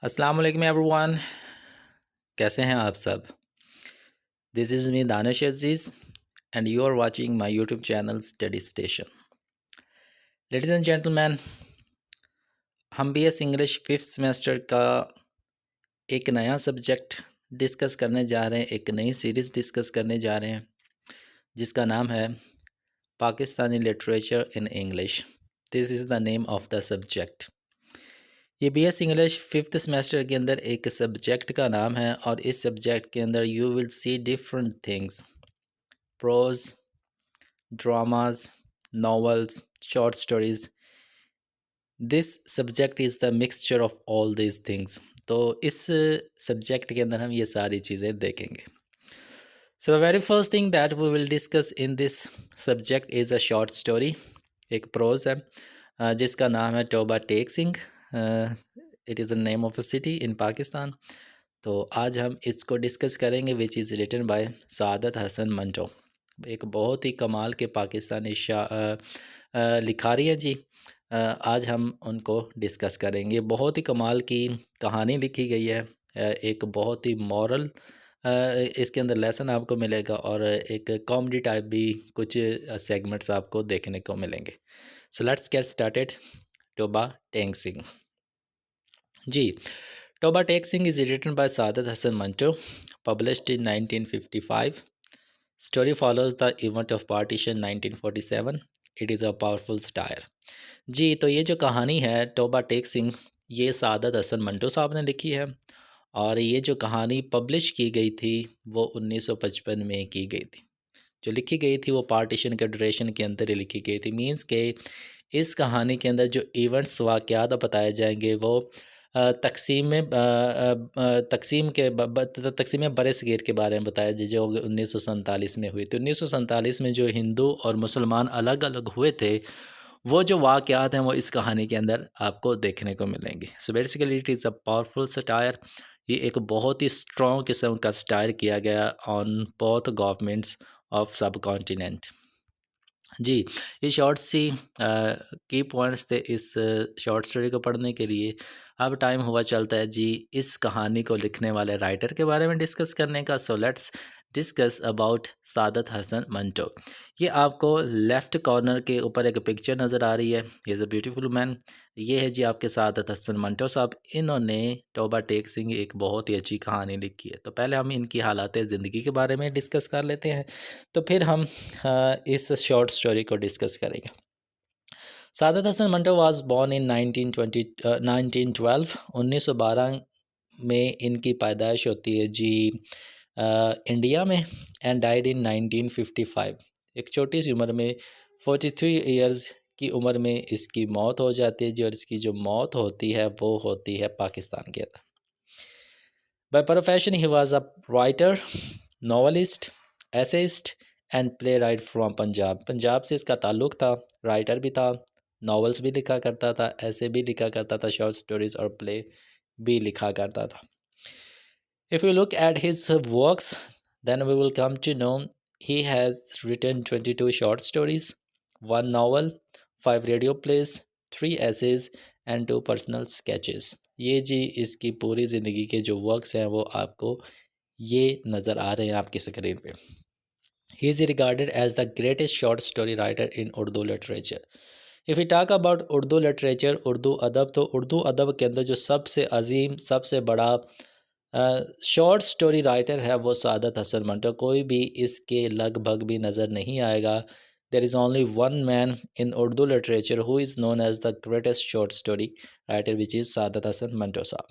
अस्सलाम वालेकुम एवरीवन। कैसे हैं आप सब? This is me Danish Aziz and you are watching my YouTube channel study station. Ladies and gentleman, हम बीएस इंग्लिश फिफ्थ सेमेस्टर का एक नया सब्जेक्ट डिस्कस करने जा रहे हैं, एक नई सीरीज़ डिस्कस करने जा रहे हैं जिसका नाम है Pakistani literature in English. This is the name of the subject. ये बीएस इंग्लिश फिफ्थ सेमेस्टर के अंदर एक सब्जेक्ट का नाम है और इस सब्जेक्ट के अंदर you will see different things, prose, dramas, novels, short stories. This subject is the mixture of all these things. तो इस सब्जेक्ट के अंदर हम ये सारी चीज़ें देखेंगे। So the very first thing that we will discuss in this subject is a short story. एक प्रोज है जिसका नाम है Toba Tek Singh. It is the name of a city in Pakistan. तो आज हम इसको डिस्कस करेंगे which is written by Saadat Hasan Manto. एक बहुत ही कमाल के पाकिस्तानी लिखारी हैं जी। आज हम उनको डिस्कस करेंगे। बहुत ही कमाल की कहानी लिखी गई है। एक बहुत ही मॉरल इसके अंदर लेसन आपको मिलेगा और एक कॉमेडी टाइप भी कुछ सेगमेंट्स आपको देखने को मिलेंगे। So let's get started. Toba Tek Singh ji. Toba Tek Singh is written by Saadat Hasan Manto, published in 1955। Story follows the event of partition 1947. It is a powerful satire. जी, तो ये जो कहानी है टोबा टेक सिंह, ये सादत हसन मंटो साहब ने लिखी है और ये जो कहानी पब्लिश की गई थी वो 1955 में की गई थी। जो लिखी गई थी वो पार्टीशन के ड्यूरेशन के अंदर ही लिखी गई थी। मींस के इस कहानी के अंदर जो इवेंट्स वाक़यात बताए जाएंगे वो तकसीम बरसग़ीर के बारे में बताया जो 1947 में हुई थी। 1947 में जो हिंदू और मुसलमान अलग अलग हुए थे, वो जो वाक़यात हैं वो इस कहानी के अंदर आपको देखने को मिलेंगे। So basically it is a powerful satire. ये एक बहुत ही स्ट्रॉन्ग किस्म का सटायर किया गया ऑन बोथ गवर्नमेंट्स ऑफ सब कॉन्टिनेंट। जी, ये शॉर्ट सी की पॉइंट्स थे इस शॉर्ट स्टोरी को पढ़ने के लिए। अब टाइम हुआ चलता है जी इस कहानी को लिखने वाले राइटर के बारे में डिस्कस करने का। सो लेट्स डिस्कस अबाउट सादत हसन मंटो। ये आपको लेफ़्ट कॉर्नर के ऊपर एक पिक्चर नज़र आ रही है। ही इज़ अ ब्यूटीफुल मैन। ये है जी आपके सादत हसन मंटो साहब। इन्होंने टोबा टेक सिंह एक बहुत ही अच्छी कहानी लिखी है। तो पहले हम इनकी हालात ज़िंदगी के बारे में डिस्कस कर लेते हैं, तो फिर हम इस शॉर्ट स्टोरी को डिस्कस करेंगे। Saadat Hasan Manto was born in 1912। 1912 में इनकी पैदाइश होती है जी इंडिया में एंड डाइड इन 1955। एक छोटी सी उम्र में 43 इयर्स की उम्र में इसकी मौत हो जाती है जी। और इसकी जो मौत होती है वो होती है पाकिस्तान के अंदर। By profession he was a writer, novelist, essayist and play right from Punjab. Punjab से इसका ताल्लुक़ था। राइटर भी था, नॉवेल्स भी लिखा करता था, ऐसे भी लिखा करता था, शॉर्ट स्टोरीज़ और प्ले भी लिखा करता था। If you look at his works then we will come to know he has written 22 short stories, 1 novel, 5 radio plays, 3 essays and 2 personal sketches. ये जी इसकी पूरी ज़िंदगी के जो वर्क्स हैं वो आपको ये नज़र आ रहे हैं आपकी स्क्रीन पे। He is regarded as the greatest short story writer in Urdu literature. If you talk about Urdu literature, Urdu अदब, तो उर्दू अदब के अंदर जो सबसे अजीम, सबसे बड़ा शॉर्ट स्टोरी राइटर है वो सादत हसन मंटो। कोई भी इसके लगभग भी नज़र नहीं आएगा। There is only one man in Urdu literature who is known as the greatest short story writer which is Saadat Hasan Manto साहब।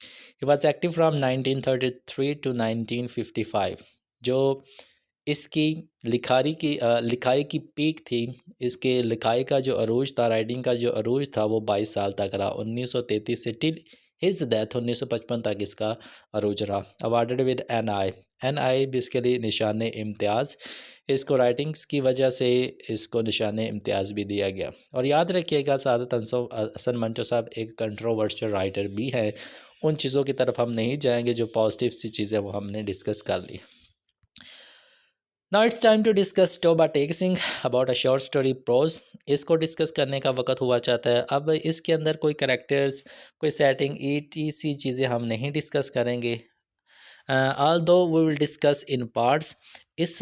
He was active from 1933 to 1955। जो इसकी लिखाई की पीक थी, इसके लिखाई का जो अरूज था, राइटिंग का जो अरूज था वो 22 साल तक रहा। 1933 से टिल हिज डेथ 1955 तक इसका अरूज रहा। Awarded with an I basically Nishan Imtiaz. इसको राइटिंग्स की वजह से इसको निशान इम्तियाज़ भी दिया गया। और याद रखिएगा सादत हसन मंटो साहब एक कंट्रोवर्शियल राइटर भी है। उन चीज़ों की तरफ हम नहीं जाएंगे, जो पॉजिटिव सी चीज़ें वो हमने डिस्कस कर ली। Now it's time to discuss Toba Tek Singh about a short story prose. इसको डिस्कस करने का वक्त हुआ चाहता है। अब इसके अंदर कोई करेक्टर्स, कोई सेटिंग ईटीसी चीज़ें हम नहीं डिस्कस करेंगे। Although we will discuss in parts. इस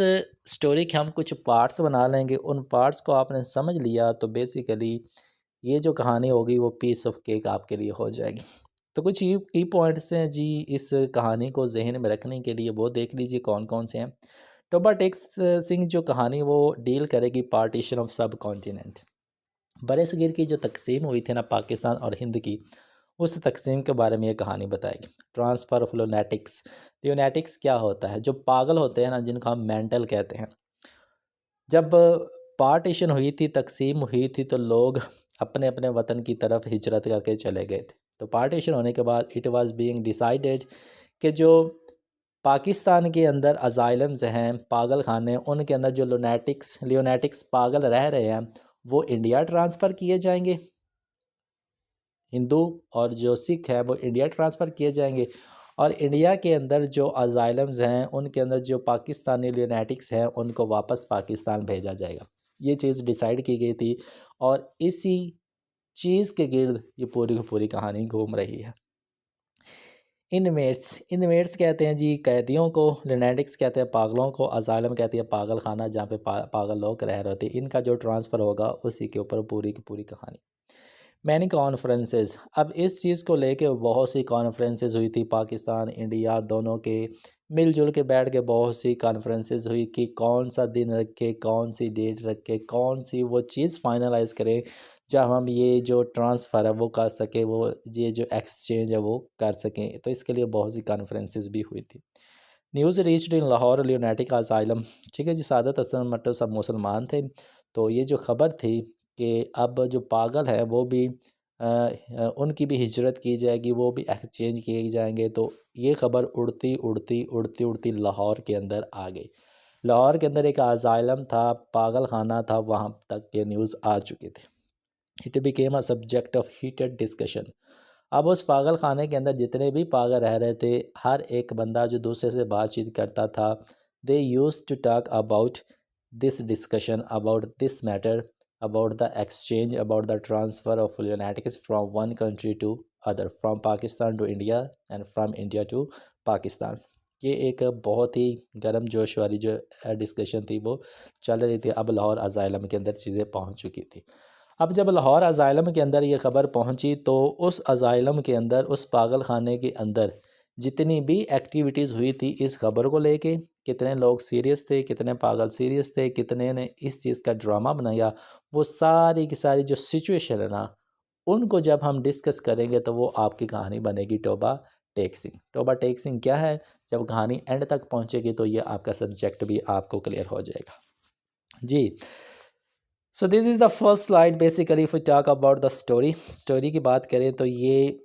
स्टोरी के हम कुछ पार्ट्स बना लेंगे। उन पार्ट्स को आपने समझ लिया तो बेसिकली ये जो कहानी होगी वो पीस ऑफ केक आपके लिए हो जाएगी। तो कुछ ये की पॉइंट्स हैं जी इस कहानी को जहन में रखने के लिए, वो देख लीजिए कौन कौन से हैं। टोबा टेक्स सिंह जो कहानी वो डील करेगी पार्टीशन ऑफ सब कॉन्टिनेंट। बड़े सगीर की जो तकसीम हुई थी ना पाकिस्तान और हिंद की, उस तकसीम के बारे में ये कहानी बताएगी। Transfer of लुनेटिक्स। लुनेटिक्स क्या होता है? जो पागल होते हैं ना, जिनको हम मेंटल कहते हैं। जब पार्टीशन हुई थी, तकसीम हुई थी, तो लोग अपने अपने वतन की तरफ हिजरत करके चले गए थे। तो पार्टीशन होने के बाद इट वाज बीइंग डिसाइडेड कि जो पाकिस्तान के अंदर अजाइलम्स हैं, पागल खाने, उनके अंदर जो लियोनेटिक्स पागल रह रहे हैं वो इंडिया ट्रांसफ़र किए जाएंगे। हिंदू और जो सिख है वो इंडिया ट्रांसफ़र किए जाएंगे, और इंडिया के अंदर जो अजाइलम्स हैं उनके अंदर जो पाकिस्तानी लियोनेटिक्स हैं उनको वापस पाकिस्तान भेजा जाएगा। ये चीज़ डिसाइड की गई थी, और इसी चीज़ के गिर्द ये पूरी की पूरी कहानी घूम रही है। इनमेट्स कहते हैं जी कैदियों को, लियोनेटिक्स कहते हैं पागलों को, अजाइलम कहती है पागल खाना जहाँ पे पागल लोग रह रहे होते हैं। इनका जो ट्रांसफ़र होगा उसी के ऊपर पूरी की पूरी कहानी। Many conferences. अब इस चीज़ को लेके बहुत सी कॉन्फ्रेंसेस हुई थी, पाकिस्तान इंडिया दोनों के मिलजुल के बैठ के बहुत सी कॉन्फ्रेंसेस हुई कि कौन सा दिन रखे, कौन सी डेट रखे, कौन सी वो चीज़ फाइनलाइज करें जब हम ये जो ट्रांसफ़र है वो कर सकें, वो ये जो एक्सचेंज है वो कर सकें। तो इसके लिए बहुत सी कॉन्फ्रेंसेस भी हुई थी। News reached in Lahore lunatic asylum. ठीक है जी, सादत हसन मट्टो सब मुसलमान थे। तो ये जो ख़बर थी कि अब जो पागल है वो भी उनकी भी हिजरत की जाएगी, वो भी एक्सचेंज किए जाएंगे। तो ये ख़बर उड़ती उड़ती उड़ती उड़ती लाहौर के अंदर आ गई। लाहौर के अंदर एक असाइलम था, पागल खाना था, वहाँ तक ये न्यूज़ आ चुकी थी। It became a subject of heated discussion. अब उस पागल खाने के अंदर जितने भी पागल रह रहे थे, हर एक बंदा जो दूसरे से बातचीत करता था, they used to talk about this discussion, about this matter, about the exchange, about the transfer of lunatics from one country to other, from Pakistan to India and from India to Pakistan. ये एक बहुत ही गर्म जोश वाली जो डिस्कशन थी वो चल रही थी। अब लाहौर अजाइलम के अंदर चीज़ें पहुंच चुकी थी। अब जब लाहौर अजाइलम के अंदर ये ख़बर पहुंची तो उस अजाइलम के अंदर, उस पागल खाने के अंदर जितनी भी एक्टिविटीज़ हुई थी इस ख़बर को लेके, कितने लोग सीरियस थे, कितने पागल सीरियस थे, कितने ने इस चीज़ का ड्रामा बनाया, वो सारी की सारी जो सिचुएशन है ना, उनको जब हम डिस्कस करेंगे तो वो आपकी कहानी बनेगी टोबा टेक सिंह। टोबा टेक सिंह क्या है? जब कहानी एंड तक पहुँचेगी तो ये आपका सब्जेक्ट भी आपको क्लियर हो जाएगा जी। So this is the first slide. Basically if we talk about the story की बात करें तो ये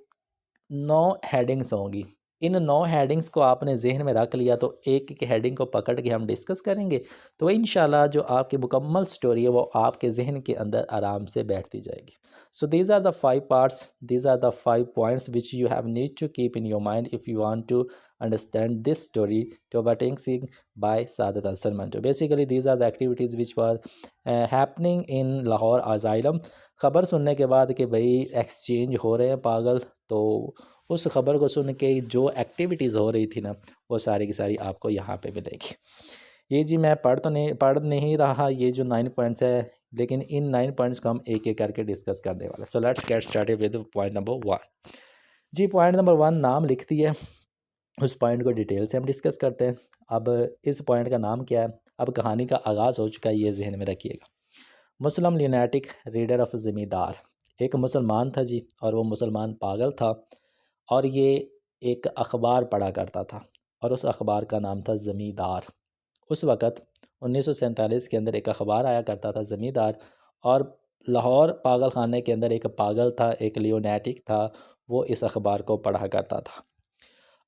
9 हेडिंग्स होंगी। इन 9 हेडिंग्स को आपने ज़हन में रख लिया तो एक एक हेडिंग को पकड़ के हम डिस्कस करेंगे, तो इंशाल्लाह जो आपकी मुकम्मल स्टोरी है वो आपके ज़हन के अंदर आराम से बैठती जाएगी। So these are the 5 parts, these are the 5 points which you have need to keep in your mind if you want to understand this story Toba Tek Singh by Saadat Hasan Manto. Basically these are the activities which were happening in Lahore Asylum. ख़बर सुनने के बाद कि भाई exchange हो रहे हैं पागल, तो उस ख़बर को सुन के जो एक्टिविटीज़ हो रही थी ना वो सारी की सारी आपको यहाँ पे मिलेगी। ये जी मैं पढ़ नहीं रहा ये जो 9 पॉइंट्स है, लेकिन इन 9 पॉइंट्स को हम एक एक करके डिस्कस करने वाले। So let's get started with point number 1 जी। पॉइंट नंबर 1 नाम लिख दिया, उस पॉइंट को डिटेल से हम डिस्कस करते हैं। अब इस पॉइंट का नाम क्या है? अब कहानी का आगाज़ हो चुका है, ये जहन में रखिएगा। मुस्लिम लियोनेटिक रीडर ऑफ ज़मींदार। एक मुसलमान था जी, और वो मुसलमान पागल था, और ये एक अखबार पढ़ा करता था, और उस अखबार का नाम था ज़मींदार। उस वक़्त 1947 के अंदर एक अखबार आया करता था ज़मींदार, और लाहौर पागल खाने के अंदर एक पागल था, एक लियोनेटिक था, वो इस अखबार को पढ़ा करता था।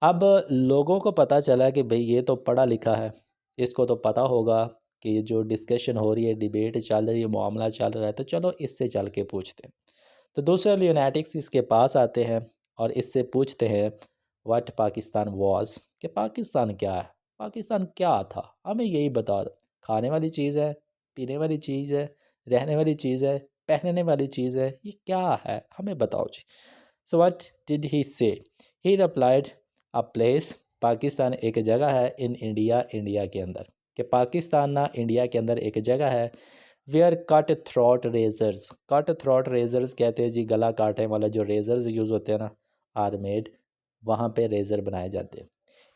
अब लोगों को पता चला कि भाई ये तो पढ़ा लिखा है, इसको तो पता होगा कि ये जो डिस्कशन हो रही है, डिबेट चल रही है, मामला चल रहा है, तो चलो इससे चल के पूछते हैं। तो दूसरे लियोनेटिक्स इसके पास आते हैं और इससे पूछते हैं व्हाट पाकिस्तान वाज, कि पाकिस्तान क्या है, पाकिस्तान क्या था, हमें यही बता दो। खाने वाली चीज़ है, पीने वाली चीज़ है, रहने वाली चीज़ है, पहनने वाली चीज़ है, ये क्या है, हमें बताओ जी। सो व्हाट डिड ही से? ही रिप्लाइड अ प्लेस, पाकिस्तान एक जगह है, इन इंडिया, इंडिया के अंदर, कि पाकिस्तान ना इंडिया के अंदर एक जगह है, where cut throat razors, cut throat razors कहते हैं जी गला काटने वाला जो रेजर्स यूज़ होते हैं ना, आर मेड, वहाँ पे रेज़र बनाए जाते हैं।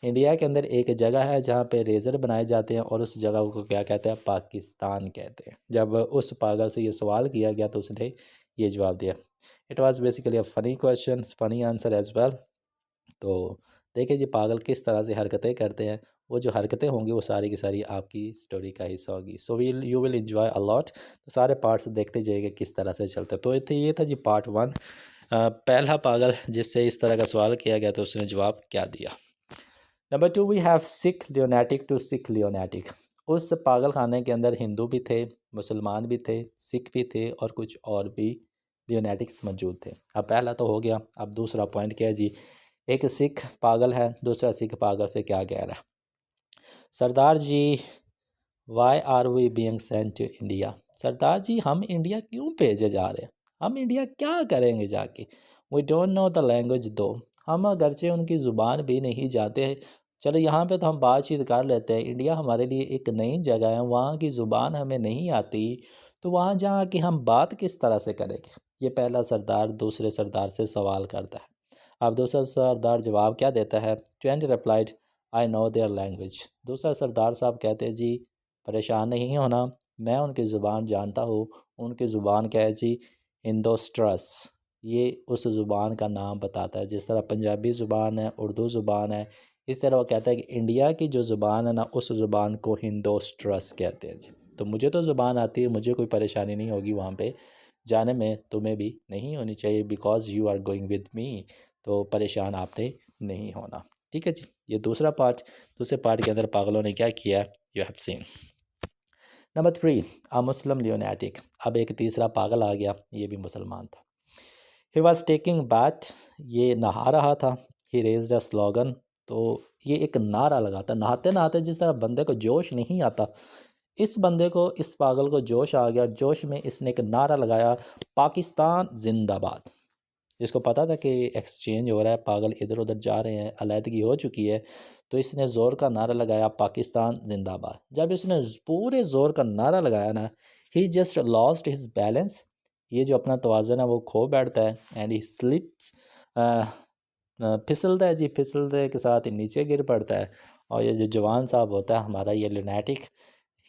इंडिया के अंदर एक जगह है जहाँ पे रेज़र बनाए जाते हैं और उस जगह को क्या कहते हैं? पाकिस्तान कहते हैं। जब उस पागल से ये सवाल किया गया तो उसने ये जवाब दिया। It was basically a funny question, funny answer as well. तो देखिए जी पागल किस तरह से हरकतें करते हैं, वो जो हरकतें होंगी वो सारी की सारी आपकी स्टोरी का हिस्सा होगी। So we'll you will enjoy a lot. तो सारे पार्ट्स देखते जाइएगा किस तरह से चलता है। तो ये था जी पार्ट 1। पहला पागल जिससे इस तरह का सवाल किया गया तो उसने जवाब क्या दिया। Number 2 we have Sikh lunatic to Sikh lunatic. उस पागल खाने के अंदर हिंदू भी थे, मुसलमान भी थे, सिख भी थे और कुछ और भी लियोनेटिक्स मौजूद थे। अब पहला तो हो गया, अब दूसरा पॉइंट क्या है जी? एक सिख पागल है, दूसरा सिख पागल से क्या कह रहा है? Sardar ji, why are we being sent to India? Sardar ji हम इंडिया क्यों भेजे जा रहे हैं? हम इंडिया क्या करेंगे जाके? We don't know the language though, हम अगरचे उनकी ज़ुबान भी नहीं जानते हैं। चलो यहाँ पे तो हम बातचीत कर लेते हैं, इंडिया हमारे लिए एक नई जगह है, वहाँ की ज़ुबान हमें नहीं आती, तो वहाँ जा के हम बात किस तरह से करेंगे? ये पहला सरदार दूसरे सरदार से सवाल करता है। अब दूसरा सरदार जवाब क्या देता है? ट्वेंट replied, I know their language. दूसरा सरदार साहब कहते हैं जी परेशान नहीं होना, मैं उनकी ज़ुबान जानता हूँ। उनकी ज़ुबान क्या है जी? हिंदोस्ट्रस। ये उस ज़ुबान का नाम बताता है, जिस तरह पंजाबी ज़ुबान है, उर्दू ज़ुबान है, इस तरह वो कहता है कि इंडिया की जो ज़ुबान है ना, उस ज़ुबान को हिंदोस्ट्रस कहते हैं जी। तो मुझे तो ज़ुबान आती है, मुझे कोई परेशानी नहीं होगी वहाँ पे जाने में, तुम्हें भी नहीं होनी चाहिए, because you are going with me. तो परेशान आपने नहीं होना। ठीक है जी। ये दूसरा पार्ट, दूसरे पार्ट के अंदर पागलों ने क्या किया, यू हैव सीन। नंबर 3 अ मुस्लिम लियोनेटिक। अब एक तीसरा पागल आ गया, ये भी मुसलमान था। ही वॉज टेकिंग बाथ, ये नहा रहा था। ही रेज्ड अ स्लोगन, तो ये एक नारा लगाता, नहाते नहाते जिस तरह बंदे को जोश नहीं आता, इस बंदे को, इस पागल को जोश आ गया। जोश में इसने एक नारा लगाया, पाकिस्तान जिंदाबाद। जिसको पता था कि एक्सचेंज हो रहा है, पागल इधर उधर जा रहे हैं, अलहदगी हो चुकी है, तो इसने ज़ोर का नारा लगाया, पाकिस्तान जिंदाबाद। जब इसने पूरे ज़ोर का नारा लगाया ना, ही जस्ट लॉस्ट हिज बैलेंस, ये जो अपना तवाज़ुन है वो खो बैठता है, एंड ही स्लिप्स, फिसलता है जी, फिसलते के साथ ही नीचे गिर पड़ता है। और ये जो जवान साहब होता है हमारा, ये लुनेटिक,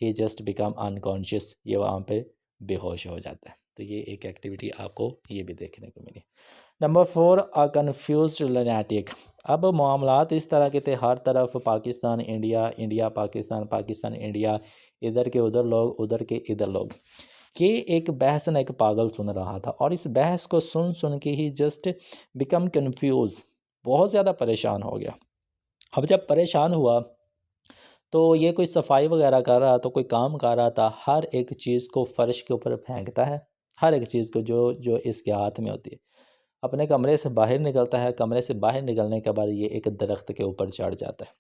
ही जस्ट बिकम अनकॉन्शियस, ये वहाँ पे बेहोश हो जाता है। तो ये एक एक्टिविटी आपको ये भी देखने को मिली। नंबर 4 अ कन्फ्यूज लुनेटिक। अब मामलात इस तरह के थे, हर तरफ Pakistan India, India Pakistan, Pakistan India, इधर के उधर लोग, उधर के इधर लोग। ये एक बहस ना एक पागल सुन रहा था, और इस बहस को सुन सुन के ही जस्ट बिकम कन्फ्यूज़, बहुत ज़्यादा परेशान हो गया। अब जब परेशान हुआ तो ये कोई सफाई वगैरह कर रहा था, कोई काम कर रहा था, हर एक चीज़ को फ़र्श के ऊपर फेंकता है, हर एक चीज़ को जो जो इसके हाथ में होती है। अपने कमरे से बाहर निकलता है, कमरे से बाहर निकलने के बाद ये एक दरख्त के ऊपर चढ़ जाता है,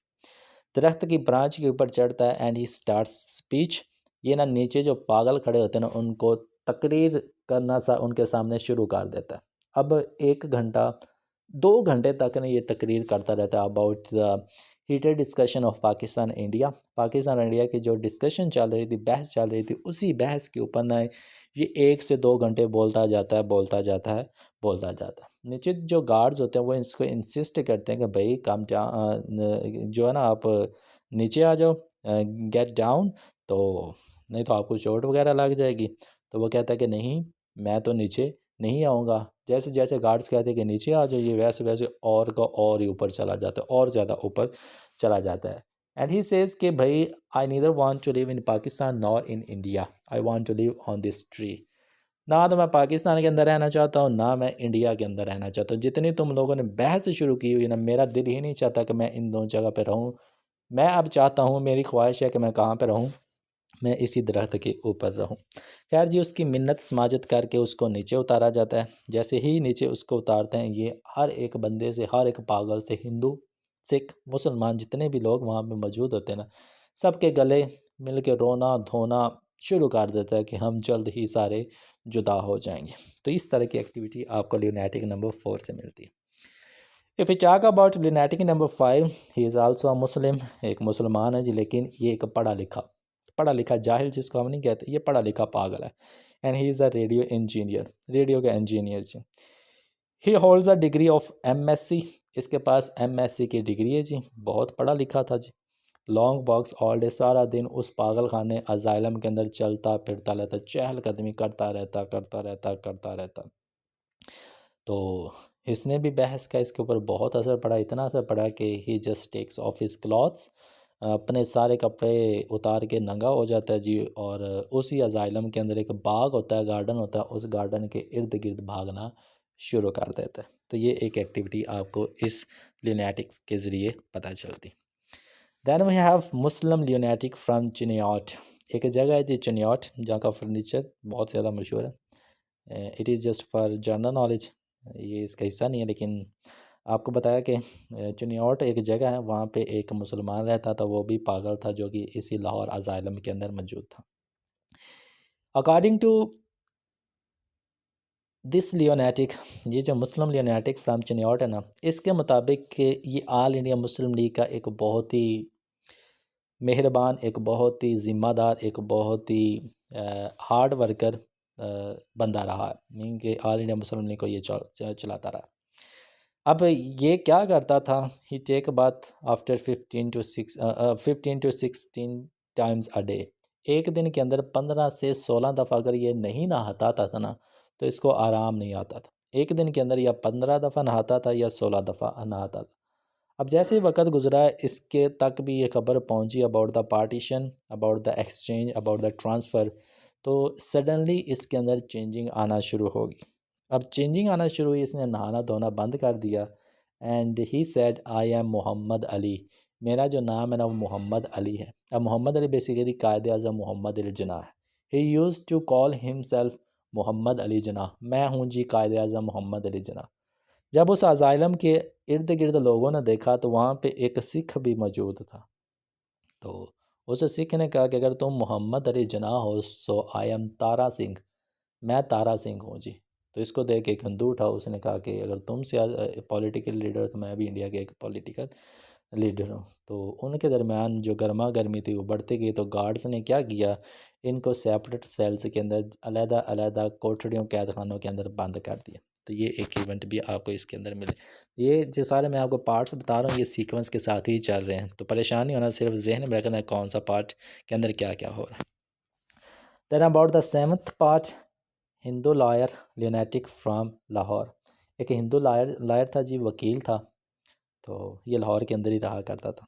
दरख्त की ब्रांच के ऊपर चढ़ता है, एंड ही स्टार्ट स्पीच। ये ना नीचे जो पागल खड़े होते हैं ना, उनको तकरीर करना सा उनके सामने शुरू कर देता है। अब 1 घंटा 2 घंटे तक ना ये तकरीर करता रहता है about the heated discussion of Pakistan India. Pakistan India की जो डिस्कशन चल रही थी, बहस चल रही थी, उसी बहस के ऊपर ना ये 1 से 2 घंटे बोलता जाता है, बोलता जाता है, बोलता जाता है। नीचे जो गार्ड्स होते हैं वो इसको इंसिस्ट करते हैं कि भाई जो है ना आप नीचे आ जाओ, गेट डाउन, तो नहीं तो आपको चोट वगैरह लग जाएगी। तो वो कहता है कि नहीं, मैं तो नीचे नहीं आऊँगा। जैसे जैसे गार्ड्स कहते हैं कि नीचे आ जाइए, वैसे वैसे और का और ही ऊपर चला जाता है, और ज़्यादा ऊपर चला जाता है। एंड ही सेज़ कि भाई I neither want to live in Pakistan nor in India, I want to live on this tree. ना तो मैं पाकिस्तान के अंदर रहना चाहता हूँ, ना मैं इंडिया के अंदर रहना चाहता हूँ। जितनी तुम लोगों ने बहस शुरू की हुई ना, मेरा दिल ही नहीं चाहता कि मैं इन दोनों जगह पे रहूँ। मैं अब चाहता हूँ, मेरी ख्वाहिश है कि मैं कहाँ पे रहूँ, मैं इसी दरख्त के ऊपर रहूँ। खैर जी, उसकी मिन्नत समाजत करके उसको नीचे उतारा जाता है। जैसे ही नीचे उसको उतारते हैं, ये हर एक बंदे से, हर एक पागल से, हिंदू, सिख, मुसलमान जितने भी लोग वहाँ पे मौजूद होते हैं ना, सबके गले मिल के रोना धोना शुरू कर देता है कि हम जल्द ही सारे जुदा हो जाएंगे। तो इस तरह की एक्टिविटी आपको ल्यूनेटिक नंबर 4 से मिलती है। If you talk about lunatic number 5, he is also a Muslim, एक मुसलमान है जी, लेकिन ये एक पढ़ा लिखा जाहिल जिसको हम नहीं कहते, ये पढ़ा लिखा पागल है। And he is a radio engineer, radio का इंजीनियर जी। He holds a degree of MSc, इसके पास MSc की डिग्री है जी, बहुत पढ़ा लिखा था जी। लॉन्ग वॉक्स ऑल डे, सारा दिन उस पागल खाने अजाइलम के अंदर चलता फिरता रहता, चहलकदमी करता रहता। तो इसने भी बहस का इसके ऊपर बहुत असर पड़ा, इतना असर पड़ा कि he just takes off his clothes, अपने सारे कपड़े उतार के नंगा हो जाता है जी, और उसी अजाइलम के अंदर एक बाग होता है, गार्डन होता है, उस गार्डन के इर्द गिर्द भागना शुरू कर देता है। तो ये एक एक्टिविटी आपको इस ल्यूनेटिक्स के ज़रिए पता चलती। Then we have Muslim lunatic from Chiniot, एक जगह है जी चिनियाट, जहाँ का फर्नीचर बहुत ज़्यादा मशहूर है। It is just for general knowledge, ये इसका हिस्सा नहीं है, लेकिन आपको बताया कि चिनियाट एक जगह है, वहाँ पे एक मुसलमान रहता था, वो भी पागल था, जो कि इसी लाहौर अजाइलम के अंदर मौजूद था। अकॉर्डिंग टू दिस लियोनेटिक, ये जो मुस्लिम लियोनेटिक फ्राम चिनियाट है ना, इसके मुताबिक कि ये ऑल इंडिया मुस्लिम लीग का एक बहुत ही मेहरबान, एक बहुत ही ज़िम्मेदार, एक बहुत ही हार्ड वर्कर बंदा रहा, मीन कि ऑल इंडिया मुस्लिम लीग को ये चलाता रहा। अब ये क्या करता था, he take bath after 15 to 16 times a day, एक दिन के अंदर 15 से 16 दफ़ा अगर ये नहीं नहाता था ना, तो इसको आराम नहीं आता था। एक दिन के अंदर या 15 दफ़ा नहाता था या 16 दफ़ा नहाता था। अब जैसे ही वक्त गुजरा, इसके तक भी ये खबर पहुंची about the partition, about the exchange, about the transfer, तो सडनली इसके अंदर चेंजिंग आना शुरू होगी। अब चेंजिंग आना शुरू हुई, इसने नहाना धोना बंद कर दिया। And he said I am Mohammad Ali, मेरा जो नाम है ना वो मोहम्मद अली है। अब मोहम्मद अली बेसिकली कायद अज़म मोहम्मद अली जिन्ना है। He use to call himself Mohammad Ali Jinnah, मैं हूँ जी कायद अज़म मोहम्मद अली जिन्ना। जब उस अजाइलम के इर्द गिर्द लोगों ने देखा, तो वहाँ पे एक सिख भी मौजूद था। तो उस सिख ने कहा कि अगर तुम मोहम्मद अली जिन्ना हो, सो आई एम तारा सिंह, मैं तारा सिंह हूँ जी। तो इसको देख के एक हिंदू उठा, उसने कहा कि अगर तुम से पॉलिटिकल लीडर, तो मैं भी इंडिया के एक पॉलिटिकल लीडर हूँ। तो उनके दरमियान जो गर्मा गर्मी थी वो बढ़ती गई। तो गार्ड्स ने क्या किया, इनको सेपरेट सेल्स के अंदर अलहदा अलहदा कोठड़ियों कैद खानों के अंदर बंद कर दिया। तो ये एक इवेंट भी आपको इसके अंदर मिले। ये जो सारे मैं आपको पार्ट्स बता रहा हूँ, ये सीक्वेंस के साथ ही चल रहे हैं, तो परेशान नहीं होना, सिर्फ जहन में रखना है कौन सा पार्ट के अंदर क्या क्या हो रहा है। Then about the seventh part, Hindu lawyer lunatic from Lahore, एक हिंदू लॉयर था जी, वकील था। तो ये लाहौर के अंदर ही रहा करता था।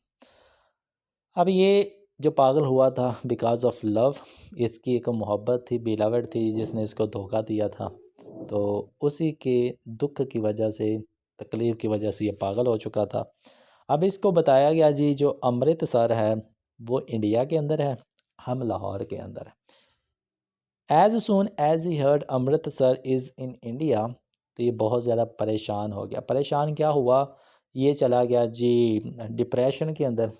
अब ये जो पागल हुआ था बिकॉज ऑफ लव, इसकी एक मोहब्बत थी, बिलावट थी, जिसने इसको धोखा दिया था। तो उसी के दुख की वजह से, तकलीफ़ की वजह से ये पागल हो चुका था। अब इसको बताया गया जी जो अमृतसर है वो इंडिया के अंदर है, हम लाहौर के अंदर है। As soon as he heard Amritsar is in India, तो ये बहुत ज़्यादा परेशान हो गया। परेशान क्या हुआ, ये चला गया जी डिप्रेशन के अंदर।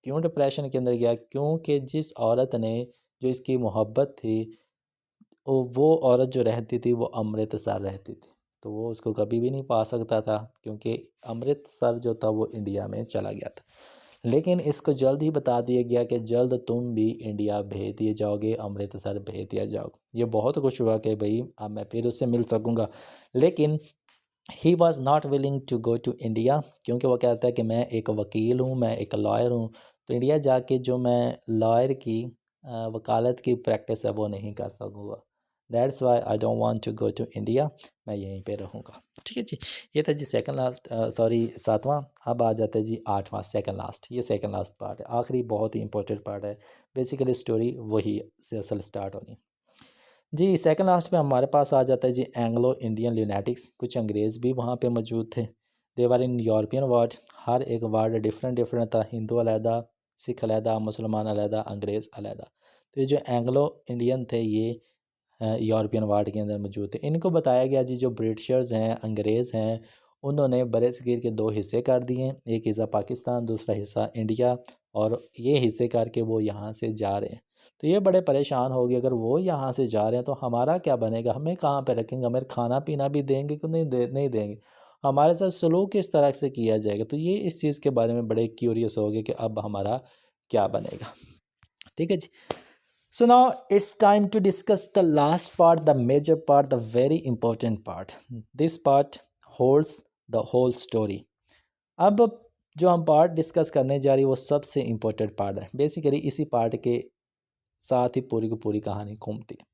क्यों डिप्रेशन के अंदर गया, क्योंकि जिस औरत ने, जो इसकी मोहब्बत थी, वो औरत जो रहती थी वो अमृतसर रहती थी। तो वो उसको कभी भी नहीं पा सकता था, क्योंकि अमृतसर जो था वो इंडिया में चला गया था। लेकिन इसको जल्द ही बता दिया गया कि जल्द तुम भी इंडिया भेज दिए जाओगे, अमृतसर भेज दिया जाओगे। ये बहुत खुश हुआ कि भाई अब मैं फिर उससे मिल सकूँगा। लेकिन he was not willing to go to India, क्योंकि वो कहता है कि मैं एक वकील हूँ, मैं एक लॉयर हूँ, तो इंडिया जाके जो मैं लॉयर की वकालत की प्रैक्टिस है वो नहीं कर सकूँगा। That's why I don't want to go to India, मैं यहीं पे रहूँगा। ठीक है जी, ये था जी सेकंड लास्ट, सॉरी सातवां। अब आ जाता है जी आठवां, सेकंड लास्ट। ये सेकंड लास्ट पार्ट है, आखिरी बहुत ही इंपॉर्टेंट पार्ट है। बेसिकली स्टोरी वही से असल स्टार्ट होनी जी। सेकंड लास्ट पे हमारे पास आ जाता है जी एंग्लो इंडियन ल्यूनेटिक्स। कुछ अंग्रेज़ भी वहाँ पे मौजूद थे। देवर इन यूरोपियन वर्ड, हर एक वर्ड डिफरेंट डिफरेंट था, हिंदू अलहदा, सिख अलहदा, मुसलमान अलहदा, अंग्रेज़ अलहदा। तो ये जो एंग्लो इंडियन थे ये यूरोपियन वर्ड के अंदर मौजूद थे। इनको बताया गया जी जो ब्रिटिशर्स हैं, अंग्रेज़ हैं, उन्होंने बरसगीर के दो हिस्से कर दिए, एक हिस्सा पाकिस्तान, दूसरा हिस्सा इंडिया, और ये हिस्से करके वो यहाँ से जा रहे हैं। तो ये बड़े परेशान हो गए, अगर वो यहाँ से जा रहे हैं तो हमारा क्या बनेगा, हमें कहाँ पे रखेंगे, हमें खाना पीना भी देंगे कि नहीं देंगे, हमारे साथ सलूक किस तरह से किया जाएगा। तो ये इस चीज़ के बारे में बड़े क्यूरियस हो गए कि अब हमारा क्या बनेगा। ठीक है जी। So now it's time to discuss the last part, the major part, the very important part. This part holds the whole story. अब जो हम पार्ट डिस्कस करने जा रही है वो सबसे इम्पोर्टेंट पार्ट है। बेसिकली इसी पार्ट के साथ ही पूरी की पूरी कहानी घूमती है।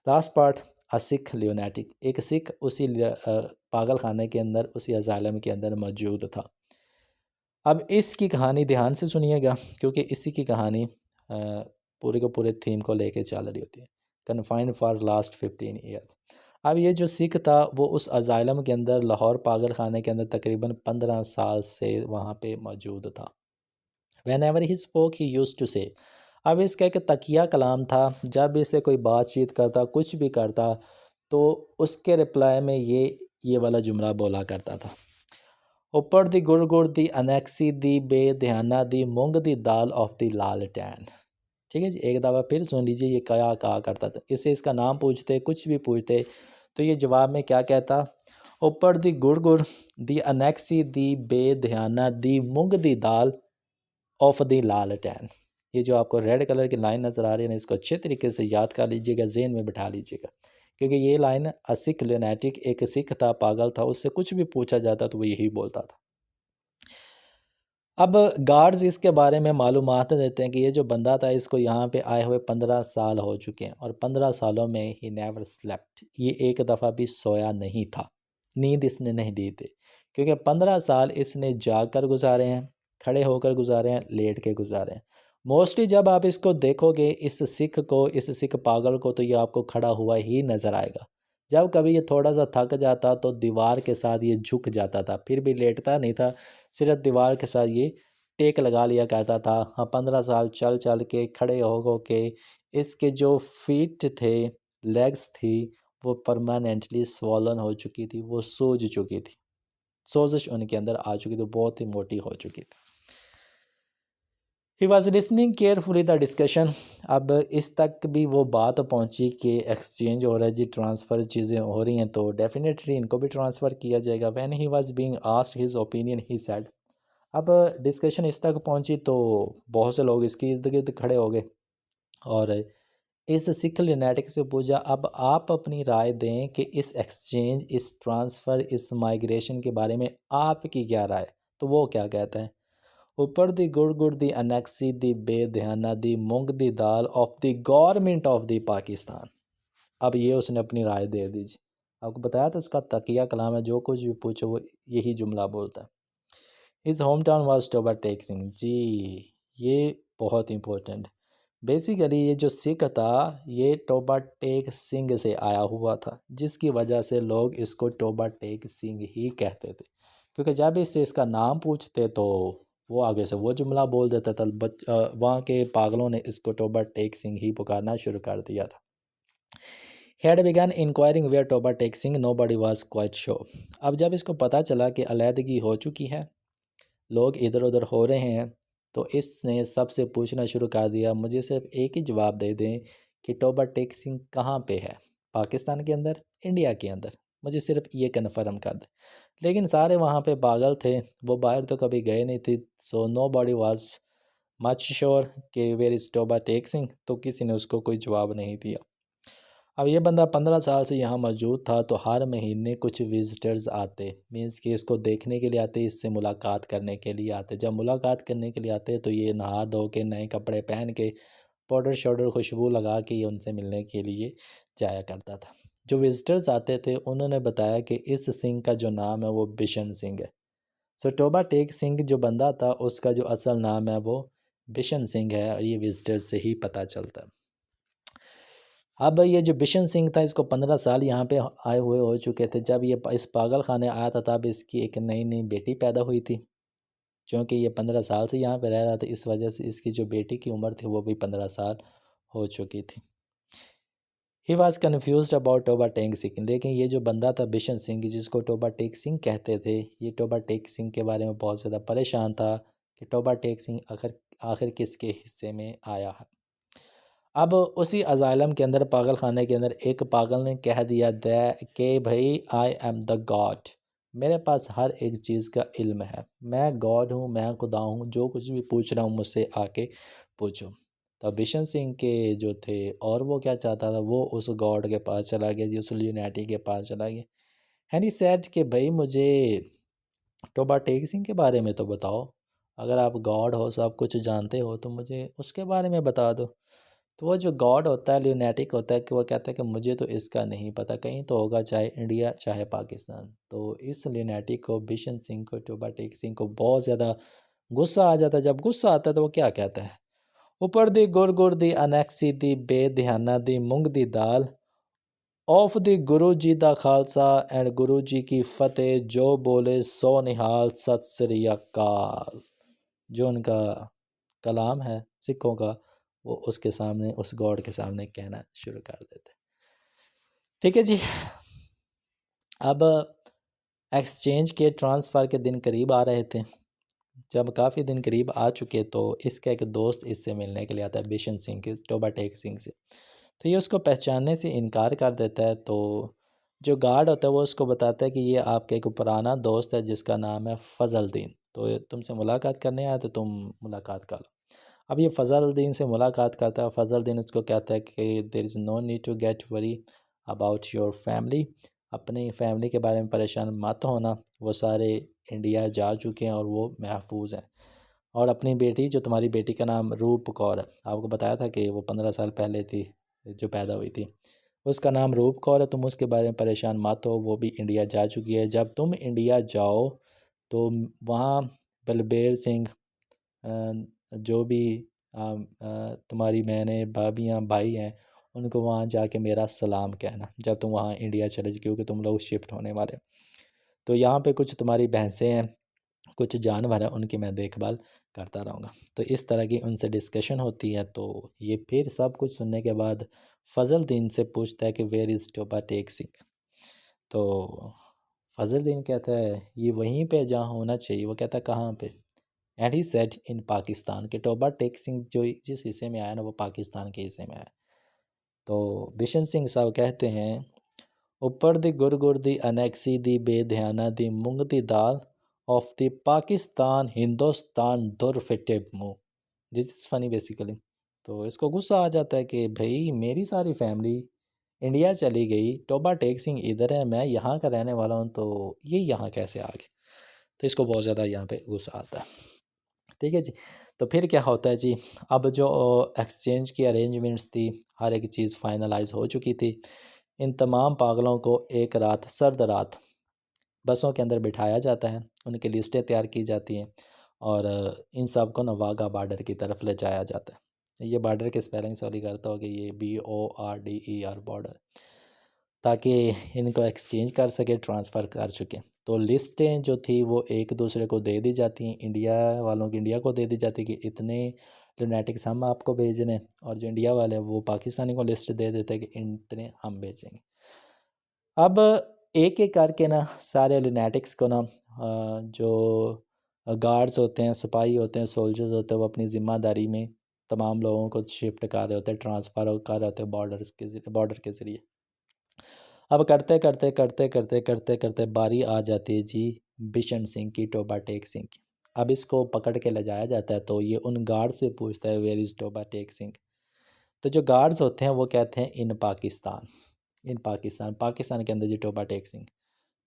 लास्ट पार्ट, अ सिख लियोनेटिक, एक सिख उसी पागल खाने के अंदर, उसी अजालम के अंदर मौजूद था। अब इसकी कहानी ध्यान से सुनिएगा क्योंकि इसी की कहानी पूरे के पूरे थीम को लेके चल रही होती है। Confined for last 15 years. अब ये जो सिख था वो उस अजाइलम के अंदर, लाहौर पागल खाने के अंदर तकरीबन 15 साल से वहाँ पे मौजूद था। Whenever he spoke he used to say, अब इसका एक तकिया कलाम था, जब इसे कोई बातचीत करता, कुछ भी करता, तो उसके रिप्लाई में ये वाला जुमला बोला करता था, ऊपर दी गुड़ गुड़ दी अनेक्सी दी बेध्याना दी मूंग दी दाल ऑफ दी लालटेन। ठीक है जी, एक दफ़ा फिर सुन लीजिए ये क्या कहा करता था। इससे इसका नाम पूछते, कुछ भी पूछते, तो ये जवाब में क्या कहता, ऊपर दी गुड़ गुड़ दी अनेक्सी दी बेध्याना दी मूंग दी दाल ऑफ दी लालटेन। ये जो आपको रेड कलर की लाइन नज़र आ रही है ना, इसको अच्छे तरीके से याद कर लीजिएगा, जेहन में बिठा लीजिएगा, क्योंकि ये लाइन असिख लुनैटिक, एक सिख था, पागल था, उससे कुछ भी पूछा जाता तो वो यही बोलता था। अब गार्ड्स इसके बारे में मालूमात देते हैं कि ये जो बंदा था इसको यहाँ पे आए हुए 15 साल हो चुके हैं और 15 सालों में ही नेवर स्लेप्ट, ये एक दफ़ा भी सोया नहीं था, नींद इसने नहीं दी थी, क्योंकि 15 साल इसने जाग कर गुजारे हैं, खड़े होकर गुजारे हैं, लेट के गुजारे हैं। मोस्टली जब आप इसको देखोगे, इस सिख को, इस सिख पागल को, तो ये आपको खड़ा हुआ ही नज़र आएगा। जब कभी ये थोड़ा सा थक जाता तो दीवार के साथ ये झुक जाता था, फिर भी लेटता नहीं था, सिर्फ दीवार के साथ ये टेक लगा लिया करता था। हाँ, 15 साल चल चल के, खड़े हो के, इसके जो फीट थे, लेग्स थी, वो परमानेंटली स्वॉलन हो चुकी थी, वो सूज चुकी थी, सोजिश उनके अंदर आ चुकी थी, बहुत ही मोटी हो चुकी थी। He was listening carefully the discussion. अब इस तक भी वो बात पहुंची कि एक्सचेंज हो रहा है जी, ट्रांसफ़र चीज़ें हो रही हैं, तो डेफिनेटली इनको भी ट्रांसफ़र किया जाएगा। When he was being asked his opinion he said. अब डिस्कशन इस तक पहुंची तो बहुत से लोग इसके इर्द गिर्द खड़े हो गए और इस सिख लिनेटिक से पूछा, अब आप अपनी राय दें कि इस एक्सचेंज, इस ट्रांसफ़र, इस माइग्रेशन के बारे में आपकी क्या राय। तो वो क्या कहता है, ऊपर दी गुड़ गुड़ दी अनेक्सी दी बेध्याना दी मूंग दी दाल of the government of the Pakistan. अब ये उसने अपनी राय दे दीजिए। आपको बताया तो उसका तकिया कलाम है, जो कुछ भी पूछो वो यही जुमला बोलता है। His home town was Toba Tek Singh. जी, ये बहुत इंपॉर्टेंट। बेसिकली ये जो सिख था ये टोबा टेक सिंह से आया हुआ था, जिसकी वजह से लोग इसको टोबा टेक सिंह ही कहते थे, क्योंकि जब इससे इसका नाम पूछते तो वो आगे से वो जुमला बोल देता था। वहाँ के पागलों ने इसको टोबा टेक सिंह ही पुकारना शुरू कर दिया था। Had begun inquiring where Toba Tek Singh, nobody was quite sure. अब जब इसको पता चला कि अलहदगी हो चुकी है, लोग इधर उधर हो रहे हैं, तो इसने सबसे पूछना शुरू कर दिया, मुझे सिर्फ एक ही जवाब दे दें कि टोबा टेक सिंह कहाँ पे है, पाकिस्तान के अंदर, इंडिया के अंदर, मुझे सिर्फ ये कन्फर्म कर दें। लेकिन सारे वहाँ पे पागल थे, वो बाहर तो कभी गए नहीं थे, so nobody was much sure कि वेयर इज़ टोबा टेक सिंह, तो किसी ने उसको कोई जवाब नहीं दिया। अब ये बंदा 15 साल से यहाँ मौजूद था, तो हर महीने कुछ विजिटर्स आते, मीन्स कि इसको देखने के लिए आते, इससे मुलाकात करने के लिए आते। जब मुलाकात करने के लिए आते तो ये नहा धो के, नए कपड़े पहन के, पाउडर शाउडर खुशबू लगा के ये उनसे मिलने के लिए जाया करता था। जो विजिटर्स आते थे उन्होंने बताया कि इस सिंह का जो नाम है वो बिशन सिंह है। सो टोबा टेक सिंह जो बंदा था उसका जो असल नाम है वो बिशन सिंह है, और ये विजिटर्स से ही पता चलता है। अब ये जो बिशन सिंह था इसको 15 साल यहाँ पे आए हुए हो चुके थे। जब ये इस पागल खाने आया था तब इसकी एक नई नई बेटी पैदा हुई थी। क्योंकि ये 15 साल से यहाँ पे रह रहा था, इस वजह से इसकी जो बेटी की उम्र थी वो भी 15 साल हो चुकी थी। He was confuse about Toba Tek Singh. लेकिन ये जो बंदा था बिशन सिंह, जिसको टोबा टेक सिंह कहते थे, ये टोबा टेक सिंह के बारे में बहुत ज़्यादा परेशान था कि टोबा टेक सिंह आखिर आखिर किसके हिस्से में आया है। अब उसी अजाइलम के अंदर, पागल खाने के अंदर, एक पागल ने कह दिया कि भाई आई एम द गॉड, मेरे पास हर एक चीज़ का इल्म है, मैं गॉड हूँ, मैं खुदा हूँ, जो कुछ भी पूछ रहा हूँ मुझसे आके पूछो। तो बिशन सिंह के जो थे, और वो क्या चाहता था, वो उस गॉड के पास चला गया जी, उस ल्यूनेटी के पास चला गया। एंड ही सेड कि भाई मुझे टोबा टेक सिंह के बारे में तो बताओ, अगर आप गॉड हो, सब कुछ जानते हो, तो मुझे उसके बारे में बता दो। तो वो जो गॉड होता है, ल्यूनेटिक होता है, कि वो कहता है कि मुझे तो इसका नहीं पता, कहीं तो होगा, चाहे इंडिया चाहे पाकिस्तान। तो इस ल्यूनेटिक को, बिशन सिंह को, टोबा टेक सिंह को बहुत ज़्यादा गुस्सा आ जाता है। जब गुस्सा आता है तो वो क्या कहता है, ऊपर दी गुर गुर दी अनैक्सी दी बेध्याना दी मूंग दी दाल, ऑफ दी गुरु जी दा खालसा एंड गुरु जी की फतेह, जो बोले सो निहाल, सत श्री अकाल। जो उनका कलाम है सिखों का, वो उसके सामने, उस गॉड के सामने कहना शुरू कर देते। ठीक है जी। अब एक्सचेंज के, ट्रांसफ़र के दिन करीब आ रहे थे। जब काफ़ी दिन करीब आ चुके तो इसका एक दोस्त इससे मिलने के लिए आता है, बिशन सिंह के, टोबा टेक सिंह से। तो ये उसको पहचानने से इनकार कर देता है। तो जो गार्ड होता है वो उसको बताता है कि ये आपका एक पुराना दोस्त है जिसका नाम है फ़ज़ल-दीन, तो तुमसे मुलाकात करने आया, तो तुम मुलाकात कर लो। अब ये फ़ज़ल-दीन से मुलाकात करता है। फ़ज़ल-दीन उसको कहता है कि there is no need to get worry about your family, अपनी फैमिली के बारे में परेशान मत होना, वो सारे इंडिया जा चुके हैं और वो महफूज हैं। और अपनी बेटी, जो तुम्हारी बेटी का नाम रूप कौर है, आपको बताया था कि वो 15 साल पहले थी जो पैदा हुई थी, उसका नाम रूप कौर है, तुम उसके बारे में परेशान मत हो, वो भी इंडिया जा चुकी है। जब तुम इंडिया जाओ तो वहाँ बलबीर सिंह, जो भी तुम्हारी बहनें, भाभियाँ, भाई हैं, उनको वहाँ जाके मेरा सलाम कहना, जब तुम वहाँ इंडिया चले जाओ, क्योंकि तुम लोग शिफ्ट होने वाले। तो यहाँ पे कुछ तुम्हारी भैंसें हैं, कुछ जानवर हैं, उनकी मैं देखभाल करता रहूँगा। तो इस तरह की उनसे डिस्कशन होती है। तो ये फिर सब कुछ सुनने के बाद फ़ज़ल दीन से पूछता है कि वेयर इज़ टोबा टेक सिंह। तो फ़ज़ल दीन कहता है ये वहीं पे जहाँ होना चाहिए। वो कहता है कहाँ पे? And he said in Pakistan, के टोबा टेक सिंह जो जिस हिस्से में आया ना, वो पाकिस्तान के हिस्से में आया। तो बिशन सिंह साहब कहते हैं, ऊपर दी गुर गुर दी अनेक्सी दी बेध्याना दी मूंग दी दाल, ऑफ दी पाकिस्तान हिंदुस्तान दुर फिटे मुँह। This is funny basically. तो इसको गुस्सा आ जाता है कि भाई मेरी सारी फैमिली इंडिया चली गई, टोबा टेक सिंह इधर है, मैं यहाँ का रहने वाला हूँ, तो ये यहाँ कैसे आ गए। तो इसको बहुत ज़्यादा यहाँ पे गुस्सा आता है। ठीक है जी। तो फिर क्या होता है जी, अब जो एक्सचेंज की अरेंजमेंट्स थी, हर एक चीज़ फाइनलाइज हो चुकी थी। इन तमाम पागलों को एक रात, सर्द रात, बसों के अंदर बिठाया जाता है, उनकी लिस्टें तैयार की जाती हैं, और इन सब को ना वाघा बॉर्डर की तरफ ले जाया जाता है। ये बॉर्डर के स्पेलिंग सॉरी करता हो कि ये BORDER बॉर्डर, ताकि इनको एक्सचेंज कर सके, ट्रांसफ़र कर चुके। तो लिस्टें जो थी वो एक दूसरे को दे दी जाती हैं, इंडिया वालों की इंडिया को दे दी जाती कि इतने लुनेटिक्स हम आपको भेज रहे हैं, और जो इंडिया वाले हैं वो पाकिस्तानी को लिस्ट दे देते हैं कि इतने हम भेजेंगे। अब एक एक करके ना सारे लुनेटिक्स को ना जो गार्ड्स होते हैं, सिपाही होते हैं, सोल्जर्स होते हैं, वो अपनी ज़िम्मेदारी में तमाम लोगों को शिफ्ट कर रहे होते हैं, ट्रांसफ़र कर रहे होते हैं बॉर्डर के ज़रिए। अब करते करते करते करते करते करते बारी आ जाती है जी बिशन सिंह की, टोबा टेक सिंह की। अब इसको पकड़ के ले जाया जाता है। तो ये उन गार्ड से पूछता है वेयर इज़ टोबा टेक सिंह। तो जो गार्ड्स होते हैं वो कहते हैं इन पाकिस्तान, इन पाकिस्तान, पाकिस्तान के अंदर जी टोबा टेक सिंह।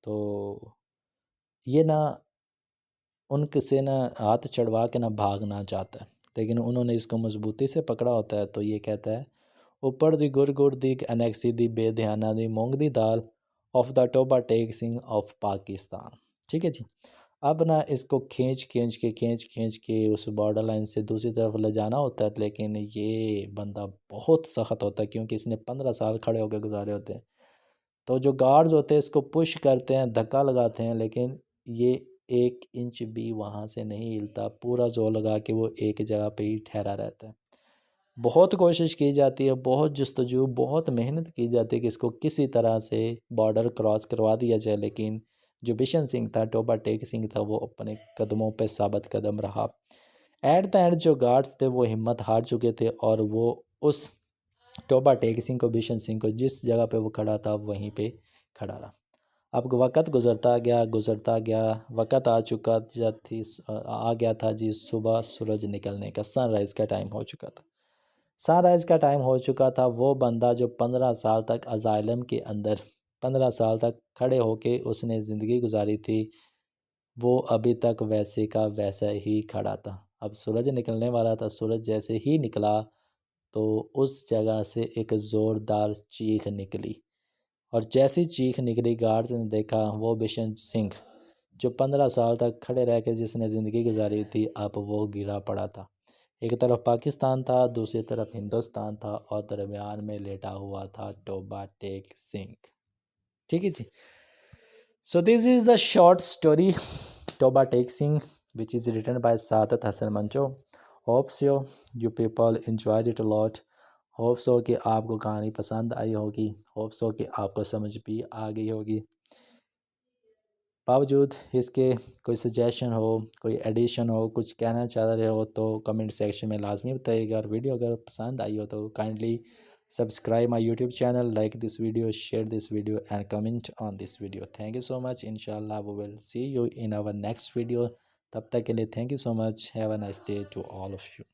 तो ये ना उनके से ना हाथ चढ़वा के ना भागना चाहता है, लेकिन उन्होंने इसको मजबूती से पकड़ा होता है। तो ये कहता है, ऊपर दी गुर गुर दी अनेक्सी दी बेध्याना दी मूंग दी दाल, of the Toba Tek Singh of Pakistan. ठीक है जी। अब ना इसको खींच खींच के उस बॉर्डर लाइन से दूसरी तरफ ले जाना होता है, लेकिन ये बंदा बहुत सख्त होता है, क्योंकि इसने 15 साल खड़े होकर गुजारे होते हैं। तो जो गार्ड्स होते हैं इसको पुश करते हैं, धक्का लगाते हैं, लेकिन ये 1 इंच भी वहाँ से नहीं हिलता, पूरा जोर लगा के वो एक जगह पे ही ठहरा रहता है। बहुत कोशिश की जाती है, बहुत जस्तजू, बहुत मेहनत की जाती है कि इसको किसी तरह से बॉर्डर क्रॉस करवा दिया जाए, लेकिन जो बिशन सिंह था, टोबा टेक सिंह था, वो अपने कदमों पे साबित कदम रहा। एट द एंड जो गार्ड्स थे वो हिम्मत हार चुके थे, और वो उस टोबा टेक सिंह को, बिशन सिंह को, जिस जगह पे वो खड़ा था वहीं पे खड़ा रहा। अब वक़्त गुज़रता गया, वक़्त आ चुका थी, आ गया था जी सुबह सूरज निकलने का, सनराइज़ का टाइम हो चुका था। सनराइज़ का टाइम हो चुका था। वो बंदा जो 15 साल तक अजाइलम के अंदर 15 साल तक खड़े होके उसने ज़िंदगी गुजारी थी, वो अभी तक वैसे का वैसा ही खड़ा था। अब सूरज निकलने वाला था, सूरज जैसे ही निकला तो उस जगह से एक ज़ोरदार चीख निकली, और जैसी चीख निकली गार्ड्स ने देखा वो बिशन सिंह जो 15 साल तक खड़े रह के जिसने ज़िंदगी गुजारी थी, अब वो गिरा पड़ा था। एक तरफ पाकिस्तान था, दूसरी तरफ हिंदुस्तान था, और दरमियान में लेटा हुआ था टोबा टेक सिंह। ठीक है जी। So this is the short story Toba Tek Singh which is written by Saadat Hassan Mancho. Hope so you people enjoyed it a lot. Hope so कि आपको कहानी पसंद आई होगी, होप सो कि आपको समझ भी आ गई होगी। बावजूद इसके कोई सजेशन हो, कोई एडिशन हो, कुछ कहना चाह रहे हो तो कमेंट सेक्शन में लाजमी बताइएगा। और वीडियो अगर पसंद आई हो तो kindly subscribe my YouTube channel, like this video, share this video and comment on this video. Thank you so much. इंशाल्लाह we will see you in our next video. तब तक के लिए thank you so much. Have a nice day to all of you.